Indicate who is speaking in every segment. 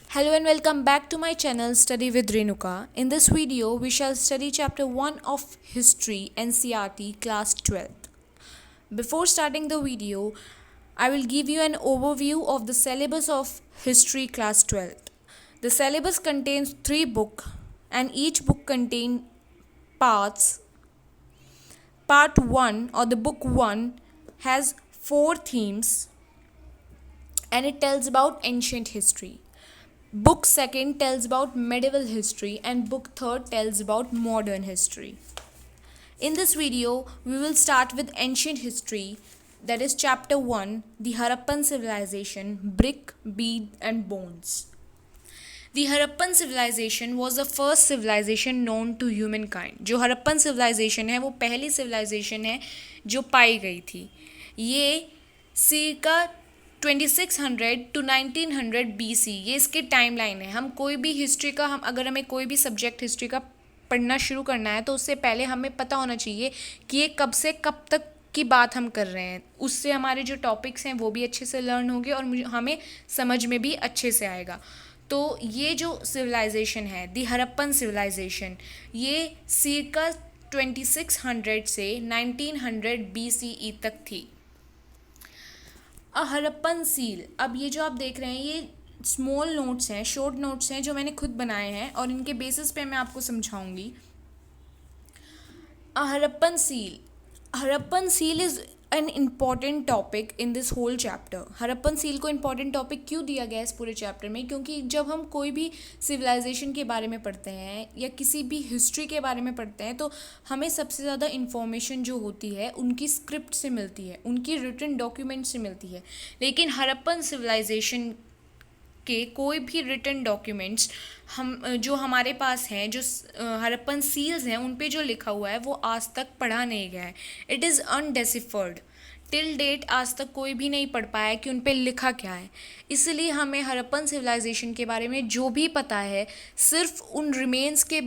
Speaker 1: Hello and welcome back to my channel Study with Renuka. In this video, we shall study chapter 1 of History NCERT class 12th. Before starting the video, I will give you an overview of the syllabus of History class 12th. The syllabus contains 3 books and each book contains parts. Part 1 or the book 1 has 4 themes and it tells about ancient history. Book 2nd tells about medieval history and book 3rd tells about modern history. In this video, we will start with ancient history, that is chapter 1, the Harappan civilization, brick, bead and bones. The Harappan civilization was the first civilization known to humankind. जो Harappan civilization है वो पहली civilization है जो पाई गई थी. ये circa 2600 to 1900 BC ये इसकी टाइमलाइन है. हम कोई भी हिस्ट्री का अगर हमें कोई भी सब्जेक्ट हिस्ट्री का पढ़ना शुरू करना है तो उससे पहले हमें पता होना चाहिए कि ये कब से कब तक की बात हम कर रहे हैं. उससे हमारे जो टॉपिक्स हैं वो भी अच्छे से लर्न होंगे और हमें समझ में भी अच्छे से आएगा. तो ये जो सिविलाइजेशन है दी हरप्पन सिविलाइजेशन ये circa 2600 से 1900 BCE तक थी. हरप्पन सील, अब ये जो आप देख रहे हैं ये स्मॉल नोट्स हैं, शॉर्ट नोट्स हैं जो मैंने खुद बनाए हैं और इनके बेसिस पे मैं आपको समझाऊंगी. Harappan seal, Harappan seal is an important topic in this whole chapter. Harappan seal को इम्पॉर्टेंट टॉपिक क्यों दिया गया है इस पूरे चैप्टर में? क्योंकि जब हम कोई भी सिविलाइजेशन के बारे में पढ़ते हैं या किसी भी हिस्ट्री के बारे में पढ़ते हैं तो हमें सबसे ज़्यादा इन्फॉर्मेशन जो होती है उनकी स्क्रिप्ट से मिलती है, उनकी रिटन डॉक्यूमेंट से मिलती है. लेकिन हरप्पन सिविलाइजेशन के कोई भी रिटन डॉक्यूमेंट्स हम जो हमारे पास हैं, जो हरप्पन सील्स हैं, उन पे जो लिखा हुआ है वो आज तक पढ़ा नहीं गया है. It is undeciphered till date. आज तक कोई भी नहीं पढ़ पाया कि उन पे लिखा क्या है. इसलिए हमें हरप्पन सिविलाइजेशन के बारे में जो भी पता है सिर्फ उन रिमेन्स के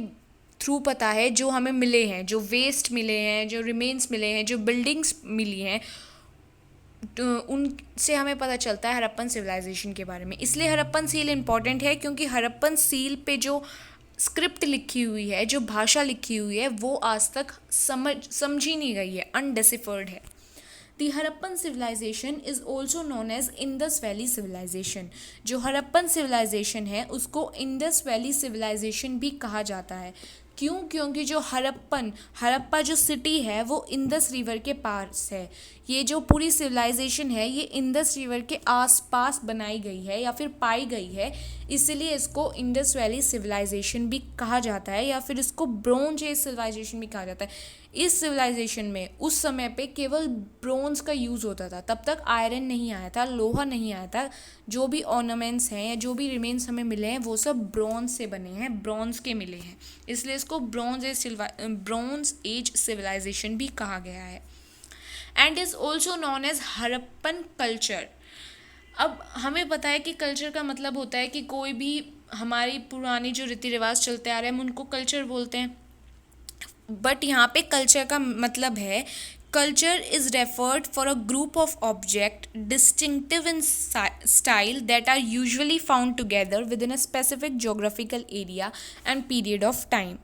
Speaker 1: थ्रू पता है जो हमें मिले हैं, जो वेस्ट मिले हैं, जो रिमेन्स मिले हैं, जो बिल्डिंग्स मिली हैं, तो उनसे हमें पता चलता है हरप्पन सिविलाइजेशन के बारे में. इसलिए हरप्पन सील इम्पॉर्टेंट है क्योंकि हरप्पन सील पे जो स्क्रिप्ट लिखी हुई है, जो भाषा लिखी हुई है वो आज तक समझी नहीं गई है, अनडेसिफर्ड है. The Harappan civilisation is also known as Indus valley civilisation. जो हरप्पन सिविलाइजेशन है उसको इंडस वैली सिविलाइजेशन भी कहा जाता है. क्यों? क्योंकि जो हरप्पा जो सिटी है वो इंडस रिवर के पास है. ये जो पूरी सिविलाइजेशन है ये इंडस रिवर के आसपास बनाई गई है या फिर पाई गई है. इसलिए इसको इंडस वैली सिविलाइजेशन भी कहा जाता है या फिर इसको ब्रोंज एज सिविलाइजेशन भी कहा जाता है. इस सिविलाइजेशन में उस समय पे केवल ब्रोंज का यूज़ होता था. तब तक आयरन नहीं आया था, लोहा नहीं आया था. जो भी ऑर्नामेंट्स हैं या जो भी रिमेन्स हमें मिले हैं वो सब ब्रॉन्ज से बने हैं, ब्रॉन्ज के मिले हैं. इसलिए इसको ब्रॉन्ज एज सिविलाइजेशन भी कहा गया है. And is also known as Harappan culture. अब हमें पता है कि कल्चर का मतलब होता है कि कोई भी हमारी पुरानी जो रीति रिवाज चलते आ रहे हैं हम उनको कल्चर बोलते हैं. बट यहाँ पे कल्चर का मतलब है culture is referred for a group of object distinctive in style that are usually found together within a specific geographical area and period of time.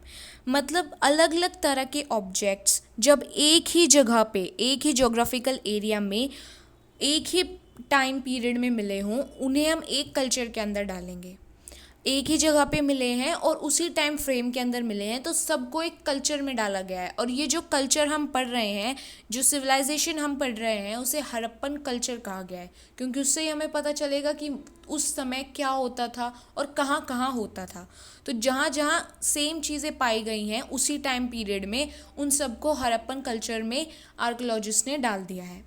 Speaker 1: मतलब अलग अलग तरह के ऑब्जेक्ट्स जब एक ही जगह पे, एक ही जोग्राफिकल एरिया में, एक ही टाइम पीरियड में मिले हों उन्हें हम एक कल्चर के अंदर डालेंगे. एक ही जगह पे मिले हैं और उसी टाइम फ्रेम के अंदर मिले हैं तो सबको एक कल्चर में डाला गया है. और ये जो कल्चर हम पढ़ रहे हैं, जो सिविलाइजेशन हम पढ़ रहे हैं उसे हरप्पन कल्चर कहा गया है क्योंकि उससे ही हमें पता चलेगा कि उस समय क्या होता था और कहाँ कहाँ होता था. तो जहाँ जहाँ सेम चीज़ें पाई गई हैं उसी टाइम पीरियड में उन सबको हरप्पन कल्चर में आर्कोलॉजिस्ट ने डाल दिया है.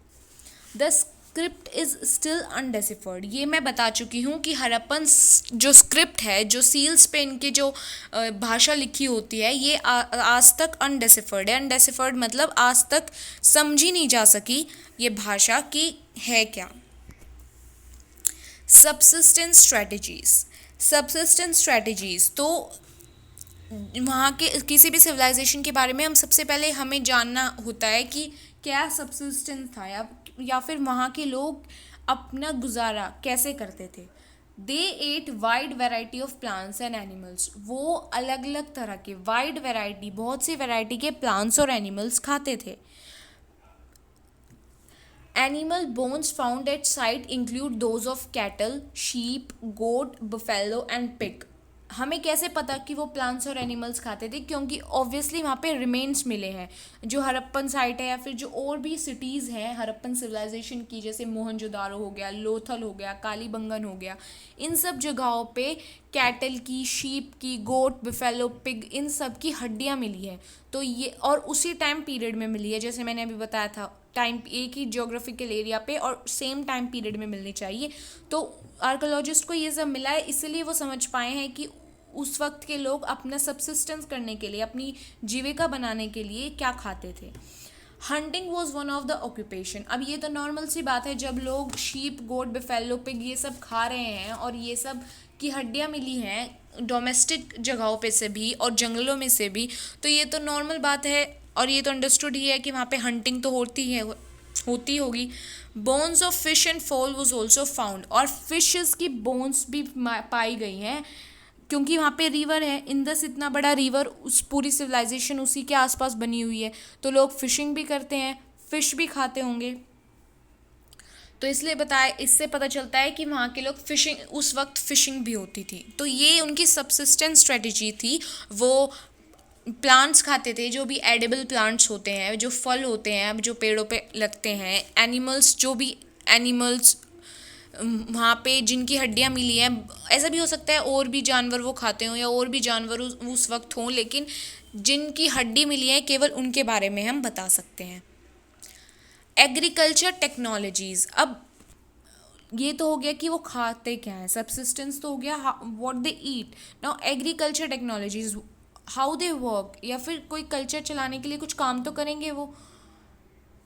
Speaker 1: The script is still undeciphered. ये मैं बता चुकी हूँ कि हरप्पन जो स्क्रिप्ट है, जो सील्स पे इनकी जो भाषा लिखी होती है ये आज तक अनडेसिफर्ड है. अनडेसिफर्ड मतलब आज तक समझी नहीं जा सकी ये भाषा की है क्या. सबसिस्टेंस स्ट्रैटेजीज़ तो वहाँ के किसी भी सिविलाइजेशन के बारे में हम सबसे पहले हमें जानना होता है कि क्या सबसिस्टेंस था या फिर वहाँ के लोग अपना गुजारा कैसे करते थे. They ate wide variety of plants and animals, वो अलग अलग तरह के वाइड वेराइटी, बहुत सी वेराइटी के प्लांट्स और एनिमल्स खाते थे. Animal bones found at site include those of cattle, sheep, goat, buffalo and pig. हमें कैसे पता कि वो प्लांट्स और एनिमल्स खाते थे? क्योंकि ऑब्वियसली वहाँ पे रिमेन्स मिले हैं. जो हड़प्पन साइट है या फिर जो और भी सिटीज़ हैं हड़प्पन सिविलाइजेशन की, जैसे मोहनजोदारो हो गया, लोथल हो गया, कालीबंगन हो गया, इन सब जगहों पे कैटल की, शीप की, गोट, बिफेलो, पिग, इन सब की हड्डियाँ मिली है. तो ये और उसी टाइम पीरियड में मिली है, जैसे मैंने अभी बताया था, टाइम एक ही ज्योग्राफिकल एरिया पे और सेम टाइम पीरियड में मिलनी चाहिए. तो आर्कोलॉजिस्ट को ये सब मिला है, इसलिए वो समझ पाए हैं कि उस वक्त के लोग अपना सबसिस्टेंस करने के लिए, अपनी जीविका बनाने के लिए क्या खाते थे. Hunting was one of the occupation. अब ये तो नॉर्मल सी बात है, जब लोग शीप, गोट, बिफेलो, पिग ये सब खा रहे हैं और ये सब की हड्डियाँ मिली हैं डोमेस्टिक जगहों पे से भी और जंगलों में से भी, तो ये तो नॉर्मल बात है और ये तो अंडरस्टूड ही है कि वहाँ पे हंटिंग तो होती होगी. Bones of fish and fall was also found, और फिशेस की बोन्स भी पाई गई हैं क्योंकि वहाँ पे रिवर है, इंदस इतना बड़ा रिवर, उस पूरी सिविलाइजेशन उसी के आसपास बनी हुई है, तो लोग फिशिंग भी करते हैं, फिश भी खाते होंगे. तो इसलिए बताया, इससे पता चलता है कि वहाँ के लोग फिशिंग, उस वक्त फिशिंग भी होती थी. तो ये उनकी सबसिस्टेंस स्ट्रेटजी थी. वो प्लांट्स खाते थे, जो भी एडिबल प्लांट्स होते हैं, जो फल होते हैं, जो पेड़ों पे लगते हैं, एनिमल्स, जो भी एनिमल्स वहाँ पे जिनकी हड्डियाँ मिली हैं. ऐसा भी हो सकता है और भी जानवर वो खाते हों या और भी जानवर उस वक्त हों, लेकिन जिनकी हड्डी मिली है केवल उनके बारे में हम बता सकते हैं. Agriculture technologies. अब ये तो हो गया कि वो खाते क्या हैं, सबसिस्टेंस तो हो गया, what they eat. Now agriculture technologies, how they work, या फिर कोई कल्चर चलाने के लिए कुछ काम तो करेंगे वो.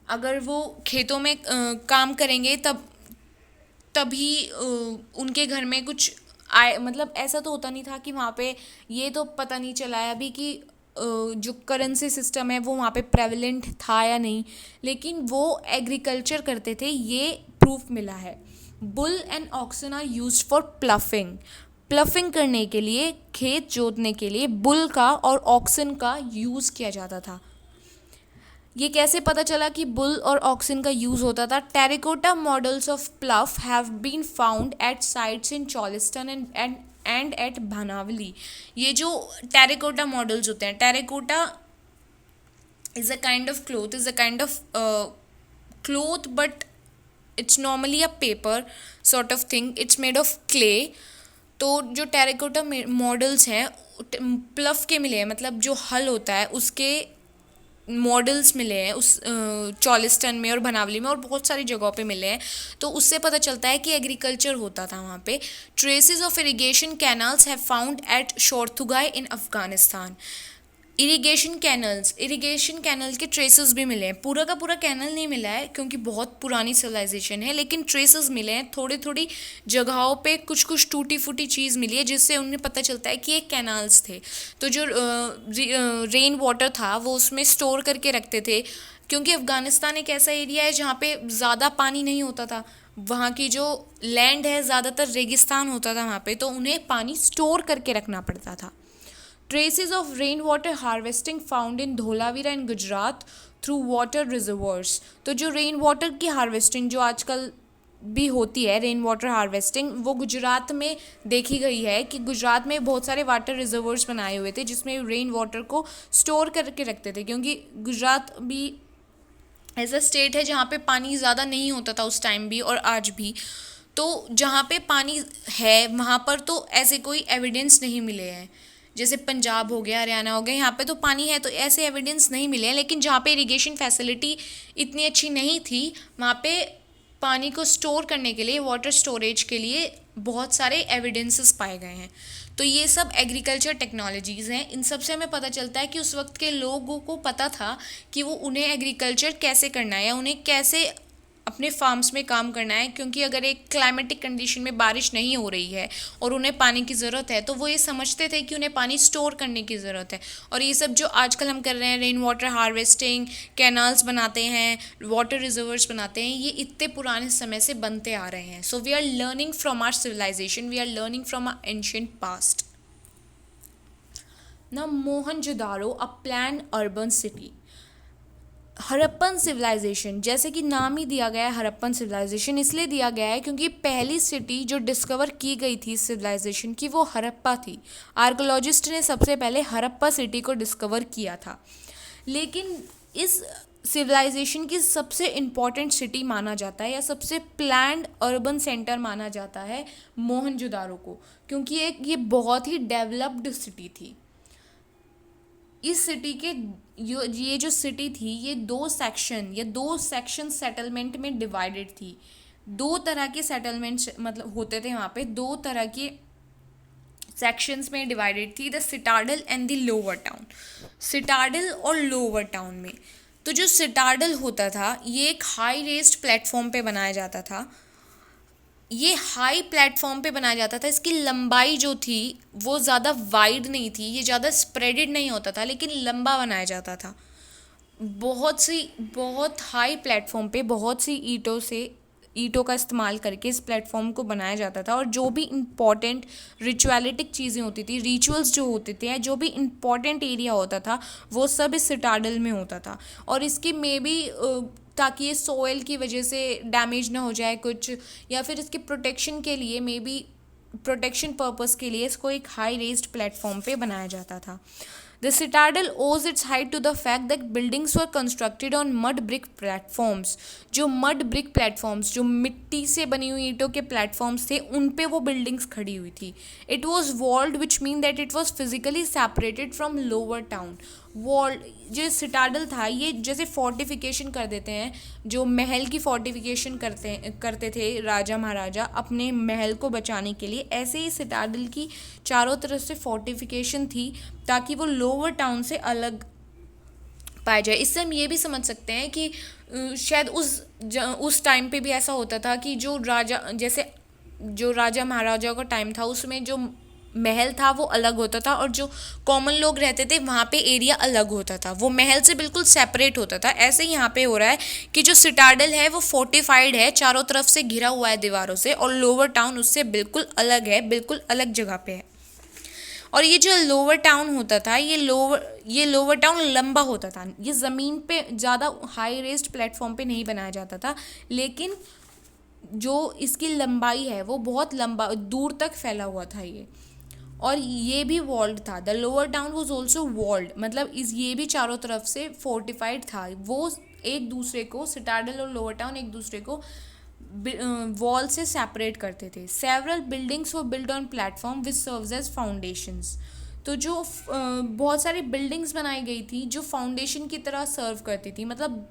Speaker 1: अगर वो खेतों में काम करेंगे तभी उनके घर में कुछ आए. मतलब ऐसा तो होता नहीं था कि वहाँ पे, ये तो पता नहीं चला है अभी कि जो करेंसी सिस्टम है वो वहाँ पे प्रेवलेंट था या नहीं, लेकिन वो एग्रीकल्चर करते थे, ये प्रूफ मिला है. Bull and oxen are used for ploughing. Ploughing करने के लिए, खेत जोतने के लिए बुल का और ऑक्सन का यूज़ किया जाता था. ये कैसे पता चला कि बुल और ऑक्सिन का यूज़ होता था? Terracotta models of plough have been found at sites in Cholistan and at Banawali. ये जो टेराकोटा मॉडल्स होते हैं, terracotta is a kind of cloth, is a kind of cloth, but it's normally a paper sort of thing, it's made of clay. तो जो terracotta models हैं प्लफ के मिले हैं, मतलब जो हल होता है उसके मॉडल्स मिले हैं उस चॉलिस्टन में और बनावली में और बहुत सारी जगहों पे मिले हैं. तो उससे पता चलता है कि एग्रीकल्चर होता था वहाँ पे. Traces of irrigation canals have found at Shortughai in Afghanistan. Irrigation canal के ट्रेसेस भी मिले हैं. पूरा का पूरा कैनल नहीं मिला है क्योंकि बहुत पुरानी सिविलाइजेशन है, लेकिन ट्रेसेस मिले हैं. थोड़ी थोड़ी जगहों पे कुछ कुछ टूटी फूटी चीज़ मिली है जिससे उन्हें पता चलता है कि ये कैनाल्स थे. तो जो रेन वाटर था वो उसमें स्टोर करके रखते थे, क्योंकि अफ़गानिस्तान एक ऐसा एरिया है जहाँ पे ज़्यादा पानी नहीं होता था. वहाँ की जो लैंड है ज़्यादातर रेगिस्तान होता था वहाँ पे, तो उन्हें पानी स्टोर करके रखना पड़ता था. Traces of rainwater harvesting found in Dholavira in Gujarat through water reservoirs. तो जो रेन वाटर की हार्वेस्टिंग जो आजकल भी होती है, रेन वाटर हार्वेस्टिंग, वो गुजरात में देखी गई है कि गुजरात में बहुत सारे वाटर रिजर्वर्स बनाए हुए थे जिसमें रेन वाटर को स्टोर करके रखते थे, क्योंकि गुजरात भी ऐसा स्टेट है जहाँ पे पानी ज़्यादा नहीं होता था उस टाइम भी और आज भी. तो जहाँ पे पानी है वहाँ पर तो ऐसे कोई एविडेंस नहीं मिले हैं. जैसे पंजाब हो गया, हरियाणा हो गया, यहाँ पे तो पानी है तो ऐसे एविडेंस नहीं मिले हैं. लेकिन जहाँ पे इरिगेशन फैसिलिटी इतनी अच्छी नहीं थी वहाँ पे पानी को स्टोर करने के लिए, वाटर स्टोरेज के लिए बहुत सारे एविडेंसेस पाए गए हैं. तो ये सब एग्रीकल्चर टेक्नोलॉजीज़ हैं. इन सब से हमें पता चलता है कि उस वक्त के लोगों को पता था कि वो उन्हें एग्रीकल्चर कैसे करना है या उन्हें कैसे अपने फार्म्स में काम करना है, क्योंकि अगर एक क्लाइमेटिक कंडीशन में बारिश नहीं हो रही है और उन्हें पानी की ज़रूरत है, तो वो ये समझते थे कि उन्हें पानी स्टोर करने की ज़रूरत है। और ये सब जो आजकल हम कर रहे हैं, रेन वाटर हार्वेस्टिंग, कैनाल्स बनाते हैं, वाटर रिजर्वर्स बनाते हैं, ये इतने पुराने समय से बनते आ रहे हैं। So we are learning from our civilization, we are learning from our ancient past. ना Mohenjodaro a plan urban city. Harappan civilization, जैसे कि नाम ही दिया गया है हड़प्पन सिविलाइजेशन, इसलिए दिया गया है क्योंकि पहली सिटी जो डिस्कवर की गई थी सिविलाइजेशन की वो हड़प्पा थी। आर्कोलॉजिस्ट ने सबसे पहले हड़प्पा सिटी को डिस्कवर किया था। लेकिन इस सिविलाइजेशन की सबसे इम्पॉर्टेंट सिटी माना जाता है या सबसे प्लान्ड अर्बन सेंटर माना जाता है मोहनजोदारो को, क्योंकि ये बहुत ही डेवलप्ड सिटी थी। इस सिटी के ये जो सिटी थी ये दो सेक्शन सेटलमेंट में डिवाइडेड थी। दो तरह के सेटलमेंट्स मतलब होते थे वहाँ पे, दो तरह के सेक्शंस में डिवाइडेड थी, the citadel and the lower town. Citadel और लोअर टाउन में, तो जो सिटाडल होता था ये एक हाई रेस्ड प्लेटफॉर्म पे बनाया जाता था। ये हाई प्लेटफॉर्म पे बनाया जाता था। इसकी लंबाई जो थी वो ज़्यादा वाइड नहीं थी, ये ज़्यादा स्प्रेडेड नहीं होता था, लेकिन लंबा बनाया जाता था। बहुत हाई प्लेटफॉर्म पे बहुत सी ईंटों का इस्तेमाल करके इस प्लेटफॉर्म को बनाया जाता था। और जो भी इम्पॉर्टेंट रिचुअलिटिक चीज़ें होती थी, रिचुअल्स जो होते थे, जो भी इम्पॉर्टेंट एरिया होता था वो सब इस सिटाडल में होता था। और इसके में भी ताकि ये सोइल की वजह से डैमेज ना हो जाए कुछ, या फिर इसके प्रोटेक्शन के लिए, मे बी प्रोटेक्शन पर्पस के लिए इसको एक हाई रेस्ड प्लेटफॉर्म पे बनाया जाता था। The citadel owes its height to the fact that buildings were constructed on mud brick platforms. जो mud brick platforms, जो मिट्टी से बनी हुई ईंटों के प्लेटफॉर्म्स थे, उन पे वो बिल्डिंग्स खड़ी हुई थी। It was walled, which mean that it was physically separated from lower town. Wall जो सिटाडल था ये जैसे फोर्टिफिकेशन कर देते हैं, जो महल की फोर्टिफिकेशन करते थे राजा महाराजा अपने महल को बचाने के लिए, ऐसे ही सिटाडल की चारों तरफ से फोर्टिफिकेशन थी ताकि वो लोअर टाउन से अलग पाया जाए। इससे हम ये भी समझ सकते हैं कि शायद उस टाइम पे भी ऐसा होता था कि जो राजा महाराजा का टाइम था उसमें जो महल था वो अलग होता था और जो कॉमन लोग रहते थे वहाँ पे एरिया अलग होता था, वो महल से बिल्कुल सेपरेट होता था। ऐसे ही यहाँ पे हो रहा है कि जो सिटाडल है वो फोर्टिफाइड है, चारों तरफ से घिरा हुआ है दीवारों से, और लोअर टाउन उससे बिल्कुल अलग है, बिल्कुल अलग जगह पे है। और ये जो लोअर टाउन होता था ये लोअर टाउन लंबा होता था। ये ज़मीन पे ज़्यादा हाई रेस्ड प्लेटफॉर्म पे नहीं बनाया जाता था, लेकिन जो इसकी लंबाई है वो बहुत लंबा दूर तक फैला हुआ था ये, और ये भी वॉल्ड था। The lower town was also walled, मतलब ये भी चारों तरफ से फोर्टिफाइड था। वो एक दूसरे को, सिटाडल और लोअर टाउन एक दूसरे को वॉल से सेपरेट करते थे। Several buildings were build on platform which serves as foundations. तो जो बहुत सारी बिल्डिंग्स बनाई गई थी जो फाउंडेशन की तरह सर्व करती थी, मतलब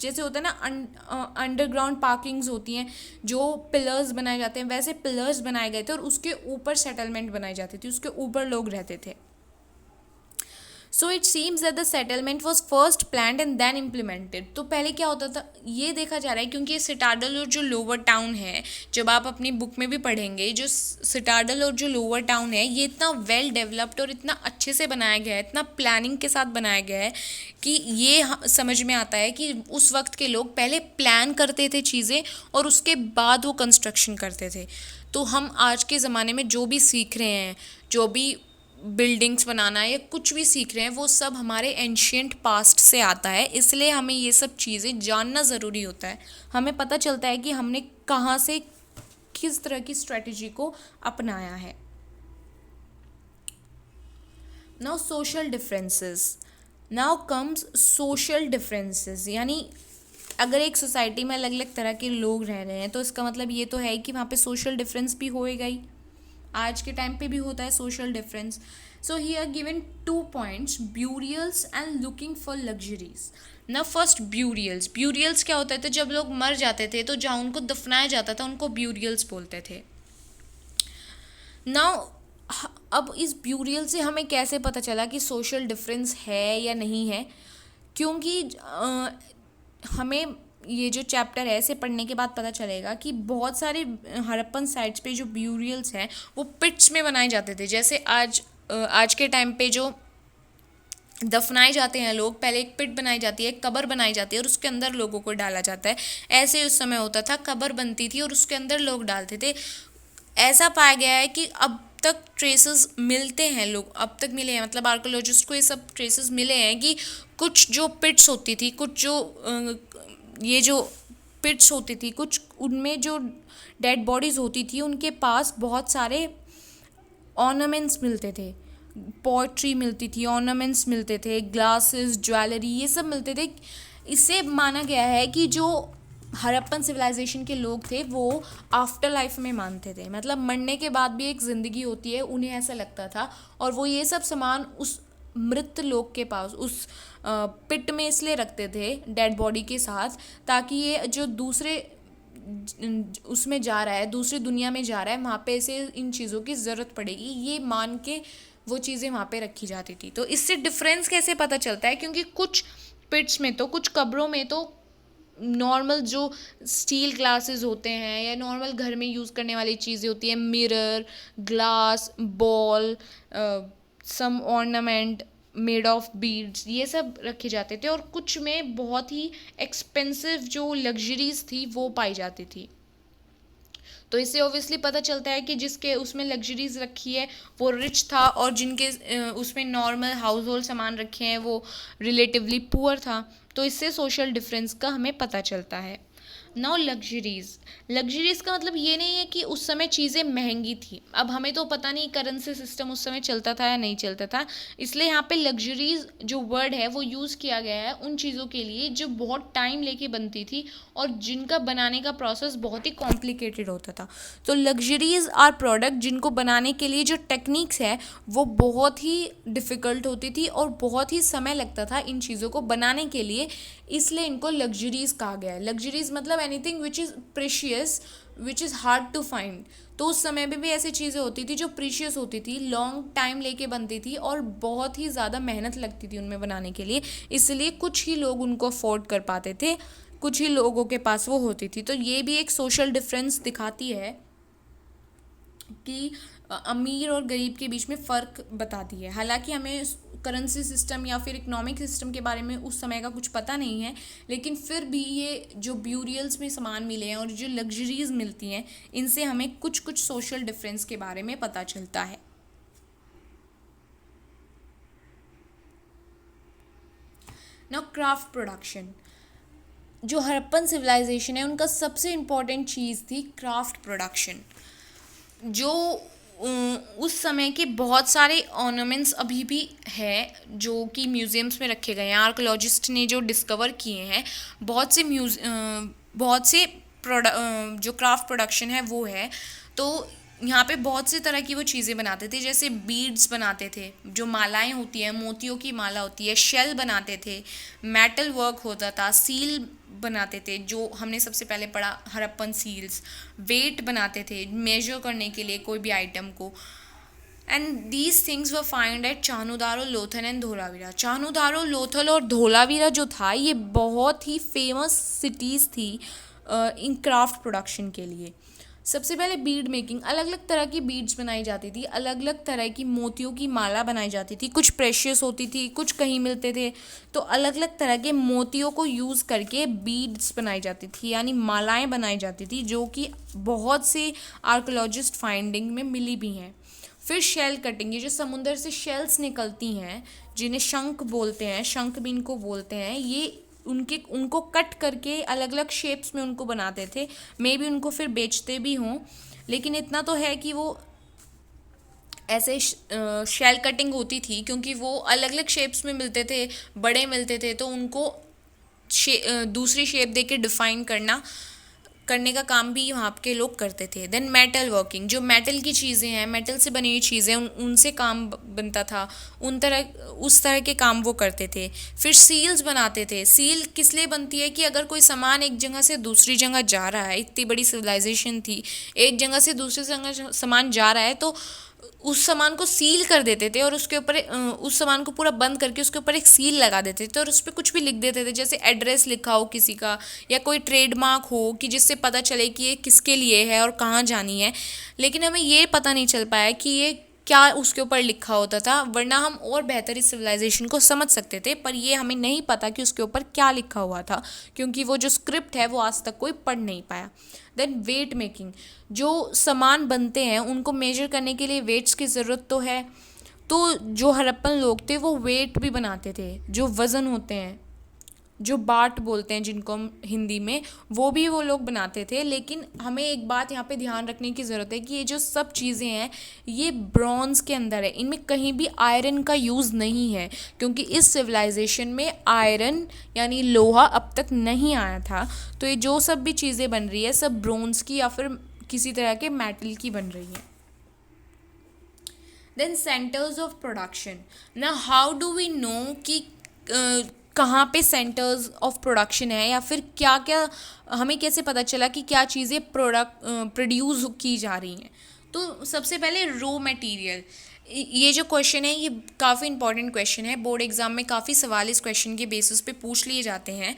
Speaker 1: जैसे होता है ना अंडरग्राउंड पार्किंग्स होती हैं जो पिलर्स बनाए जाते हैं, वैसे पिलर्स बनाए गए थे और उसके ऊपर सेटलमेंट बनाई जाती थी, उसके ऊपर लोग रहते थे। So it seems that the settlement was first planned and then implemented. तो पहले क्या होता था ये देखा जा रहा है, क्योंकि ये सिटाडल और जो लोअर टाउन है, जब आप अपनी बुक में भी पढ़ेंगे, जो सिटाडल और जो लोअर टाउन है ये इतना वेल डेवलप्ड और इतना अच्छे से बनाया गया है, इतना प्लानिंग के साथ बनाया गया है कि ये समझ में आता है कि उस वक्त के लोग पहले प्लान करते थे चीज़ें और उसके बाद वो कंस्ट्रक्शन करते थे। तो हम आज के ज़माने में जो भी सीख रहे हैं, जो भी बिल्डिंग्स बनाना या कुछ भी सीख रहे हैं, वो सब हमारे एंशियंट पास्ट से आता है। इसलिए हमें ये सब चीज़ें जानना ज़रूरी होता है। हमें पता चलता है कि हमने कहाँ से किस तरह की स्ट्रेटजी को अपनाया है। Now social differences, now comes social differences, यानी अगर एक सोसाइटी में अलग अलग तरह के लोग रह रहे हैं तो इसका मतलब ये तो है कि वहाँ पे सोशल डिफरेंस भी होएगा ही। आज के टाइम पे भी होता है social difference. So here given 2 points, burials and looking for luxuries. ना फर्स्ट ब्यूरियल्स क्या होता है, तो जब लोग मर जाते थे तो जहाँ उनको दफनाया जाता था उनको ब्यूरियल्स बोलते थे। नाउ अब इस ब्यूरियल से हमें कैसे पता चला कि सोशल डिफरेंस है या नहीं है, क्योंकि हमें ये जो चैप्टर है इसे पढ़ने के बाद पता चलेगा कि बहुत सारे हड़प्पन साइट्स पे जो ब्यूरियल्स हैं वो पिट्स में बनाए जाते थे। जैसे आज के टाइम पे जो दफनाए जाते हैं लोग, पहले एक पिट बनाई जाती है, एक कब्र बनाई जाती है और उसके अंदर लोगों को डाला जाता है। ऐसे उस समय होता था, कब्र बनती थी और उसके अंदर लोग डालते थे। ऐसा पाया गया है कि अब तक ट्रेसेस मिलते हैं, लोग अब तक मिले हैं, मतलब आर्कोलॉजिस्ट को ये सब ट्रेसेस मिले हैं कि कुछ जो पिट्स होती थी, कुछ जो ये जो पिट्स होती थी, कुछ उनमें जो डेड बॉडीज़ होती थी उनके पास बहुत सारे ऑर्नामेंट्स मिलते थे, पोइट्री मिलती थी, ऑर्नामेंट्स मिलते थे, ग्लासेस, ज्वेलरी, ये सब मिलते थे। इससे माना गया है कि जो हड़प्पन सिविलाइजेशन के लोग थे वो आफ्टर लाइफ में मानते थे, मतलब मरने के बाद भी एक ज़िंदगी होती है, उन्हें ऐसा लगता था। और वो ये सब सामान उस मृत लोग के पास, उस पिट में इसलिए रखते थे डेड बॉडी के साथ, ताकि ये जो दूसरे उसमें जा रहा है, दूसरी दुनिया में जा रहा है, वहाँ पे इसे इन चीज़ों की ज़रूरत पड़ेगी, ये मान के वो चीज़ें वहाँ पे रखी जाती थी। तो इससे डिफरेंस कैसे पता चलता है, क्योंकि कुछ पिट्स में तो, कुछ कब्रों में तो नॉर्मल जो स्टील ग्लासेस होते हैं या नॉर्मल घर में यूज़ करने वाली चीज़ें होती हैं, mirror, glass, ball, some ornament made of beads, ये सब रखे जाते थे। और कुछ में बहुत ही एक्सपेंसिव जो लग्जरीज थी वो पाई जाती थी। तो इससे ऑब्वियसली पता चलता है कि जिसके उसमें लग्जरीज रखी है वो रिच था, और जिनके उसमें नॉर्मल हाउस होल्ड सामान रखे हैं वो रिलेटिवली पुअर था। तो इससे सोशल डिफरेंस का हमें पता चलता है। नाउ लग्जरीज का मतलब ये नहीं है कि उस समय चीज़ें महंगी थी। अब हमें तो पता नहीं करेंसी सिस्टम उस समय चलता था या नहीं चलता था, इसलिए यहाँ पे लग्जरीज जो वर्ड है वो यूज़ किया गया है उन चीज़ों के लिए जो बहुत टाइम लेके बनती थी और जिनका बनाने का प्रोसेस बहुत ही कॉम्प्लिकेटेड होता था। तो लग्जरीज आर प्रोडक्ट जिनको बनाने के लिए जो टेक्निक्स है वो बहुत ही डिफ़िकल्ट होती थी और बहुत ही समय लगता था इन चीज़ों को बनाने के लिए, इसलिए इनको लग्जरीज कहा गया है। लग्जरीज मतलब anything which is precious, which is hard to find. तो उस समय में भी ऐसी चीज़ें होती थी जो प्रीशियस होती थी, लॉन्ग टाइम लेके बनती थी और बहुत ही ज़्यादा मेहनत लगती थी उनमें बनाने के लिए, इसलिए कुछ ही लोग उनको अफोर्ड कर पाते थे, कुछ ही लोगों के पास वो होती थी। तो ये भी एक सोशल डिफरेंस दिखाती है कि अमीर और गरीब के बीच में फ़र्क बताती है। हालांकि हमें करेंसी सिस्टम या फिर इकोनॉमिक सिस्टम के बारे में उस समय का कुछ पता नहीं है, लेकिन फिर भी ये जो ब्यूरियल्स में सामान मिले हैं और जो लग्जरीज मिलती हैं इनसे हमें कुछ कुछ सोशल डिफरेंस के बारे में पता चलता है। नाउ क्राफ्ट प्रोडक्शन, जो हड़प्पन सिविलाइजेशन है उनका सबसे इम्पॉर्टेंट चीज़ थी क्राफ्ट प्रोडक्शन। जो उस समय के बहुत सारे ऑर्नामेंट्स अभी भी हैं जो कि म्यूज़ियम्स में रखे गए हैं, आर्कोलॉजिस्ट ने जो डिस्कवर किए हैं, बहुत से जो क्राफ्ट प्रोडक्शन है वो है। तो यहाँ पे बहुत सी तरह की वो चीज़ें बनाते थे, जैसे बीड्स बनाते थे, जो मालाएं होती हैं, मोतियों की माला होती है, शेल बनाते थे, मेटल वर्क होता था, सील बनाते थे जो हमने सबसे पहले पढ़ा हड़प्पन सील्स, वेट बनाते थे मेजर करने के लिए कोई भी आइटम को। And these things were find at Chanhudaro, Lothal and Dholavira. Chanhudaro, Lothal और धोलावीरा जो था ये बहुत ही फेमस सिटीज़ थी इन क्राफ्ट प्रोडक्शन के लिए। सबसे पहले बीड मेकिंग, अलग अलग तरह की बीड्स बनाई जाती थी, अलग अलग तरह की मोतियों की माला बनाई जाती थी, कुछ प्रेशियस होती थी, कुछ कहीं मिलते थे। तो अलग अलग तरह के मोतियों को यूज़ करके बीड्स बनाई जाती थी, यानी मालाएं बनाई जाती थी, जो कि बहुत से आर्कोलॉजिस्ट फाइंडिंग में मिली भी हैं। फिर शेल कटिंग, ये जो समुंदर से शेल्स निकलती हैं जिन्हें शंख बोलते हैं, शंख भी इनको बोलते हैं, ये उनको कट करके अलग अलग शेप्स में उनको बनाते थे, मे भी उनको फिर बेचते भी हों, लेकिन इतना तो है कि वो ऐसे शेल कटिंग होती थी क्योंकि वो अलग अलग शेप्स में मिलते थे, बड़े मिलते थे, तो उनको दूसरी शेप दे के डिफ़ाइन करना करने का काम भी वहाँ के लोग करते थे। देन मेटल वर्किंग, जो मेटल की चीज़ें हैं, मेटल से बनी हुई चीज़ें, उनसे काम बनता था, उस तरह के काम वो करते थे। फिर सील्स बनाते थे। सील किस लिए बनती है कि अगर कोई सामान एक जगह से दूसरी जगह जा रहा है, इतनी बड़ी सिविलाइजेशन थी, एक जगह से दूसरी जगह सामान जा रहा है तो उस सामान को सील कर देते थे और उसके ऊपर उस सामान को पूरा बंद करके उसके ऊपर एक सील लगा देते थे और उस पर कुछ भी लिख देते थे, जैसे एड्रेस लिखा हो किसी का या कोई ट्रेडमार्क हो कि जिससे पता चले कि ये किसके लिए है और कहाँ जानी है। लेकिन हमें ये पता नहीं चल पाया कि ये क्या उसके ऊपर लिखा होता था, वरना हम और बेहतर इस सिविलाइजेशन को समझ सकते थे, पर ये हमें नहीं पता कि उसके ऊपर क्या लिखा हुआ था, क्योंकि वो जो स्क्रिप्ट है वो आज तक कोई पढ़ नहीं पाया। देन वेट मेकिंग, जो सामान बनते हैं उनको मेजर करने के लिए वेट्स की ज़रूरत तो है, तो जो हड़प्पन लोग थे वो वेट भी बनाते थे, जो वज़न होते हैं, जो बाट बोलते हैं जिनको हम हिंदी में, वो भी वो लोग बनाते थे। लेकिन हमें एक बात यहाँ पे ध्यान रखने की ज़रूरत है कि ये जो सब चीज़ें हैं ये ब्रॉन्ज़ के अंदर है, इनमें कहीं भी आयरन का यूज़ नहीं है, क्योंकि इस सिविलाइजेशन में आयरन यानी लोहा अब तक नहीं आया था। तो ये जो सब भी चीज़ें बन रही है सब ब्रॉन्ज़ की या फिर किसी तरह के मेटल की बन रही है। देन सेंटर्स ऑफ प्रोडक्शन, ना हाउ डू वी नो कि कहाँ पे सेंटर्स ऑफ प्रोडक्शन है, या फिर क्या क्या हमें कैसे पता चला कि क्या चीज़ें प्रोड्यूस की जा रही हैं। तो सबसे पहले रॉ मटेरियल, ये जो क्वेश्चन है ये काफ़ी इंपॉर्टेंट क्वेश्चन है, बोर्ड एग्जाम में काफ़ी सवाल इस क्वेश्चन के बेसिस पे पूछ लिए जाते हैं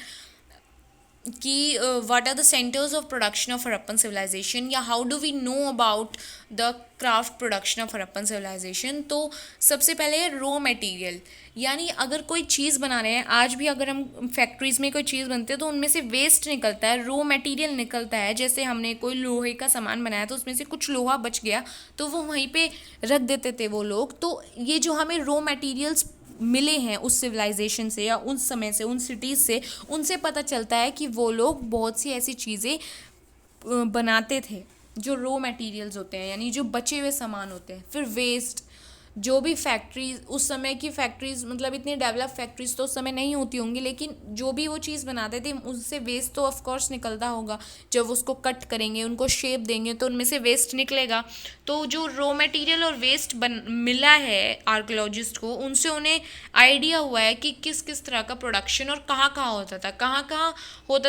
Speaker 1: कि what are the centres of production of Harappan civilization, या how do we know about the craft production of Harappan civilization. तो सबसे पहले है रॉ मटेरियल, यानी अगर कोई चीज़ बना रहे हैं, आज भी अगर हम फैक्ट्रीज़ में कोई चीज़ बनती है तो उनमें से वेस्ट निकलता है, रॉ मटेरियल निकलता है। जैसे हमने कोई लोहे का सामान बनाया तो उसमें से कुछ लोहा बच गया तो वो वहीं पे रख देते थे वो लोग। तो ये जो हमें रॉ मटेरियल्स मिले हैं उस सिविलाइजेशन से या उस समय से, उन सिटीज़ से, उनसे पता चलता है कि वो लोग बहुत सी ऐसी चीज़ें बनाते थे जो रॉ मटेरियल्स होते हैं, यानी जो बचे हुए सामान होते हैं। फिर वेस्ट, जो भी फैक्ट्रीज, उस समय की फैक्ट्रीज, मतलब इतनी डेवलप फैक्ट्रीज तो उस समय नहीं होती होंगी, लेकिन जो भी वो चीज़ बनाते थे उससे वेस्ट तो ऑफ कोर्स निकलता होगा। जब उसको कट करेंगे, उनको शेप देंगे तो उनमें से वेस्ट निकलेगा। तो जो रॉ मटेरियल और वेस्ट मिला है आर्कियोलॉजिस्ट को, उनसे उन्हें आइडिया हुआ है कि किस किस तरह का प्रोडक्शन और कहाँ कहाँ होता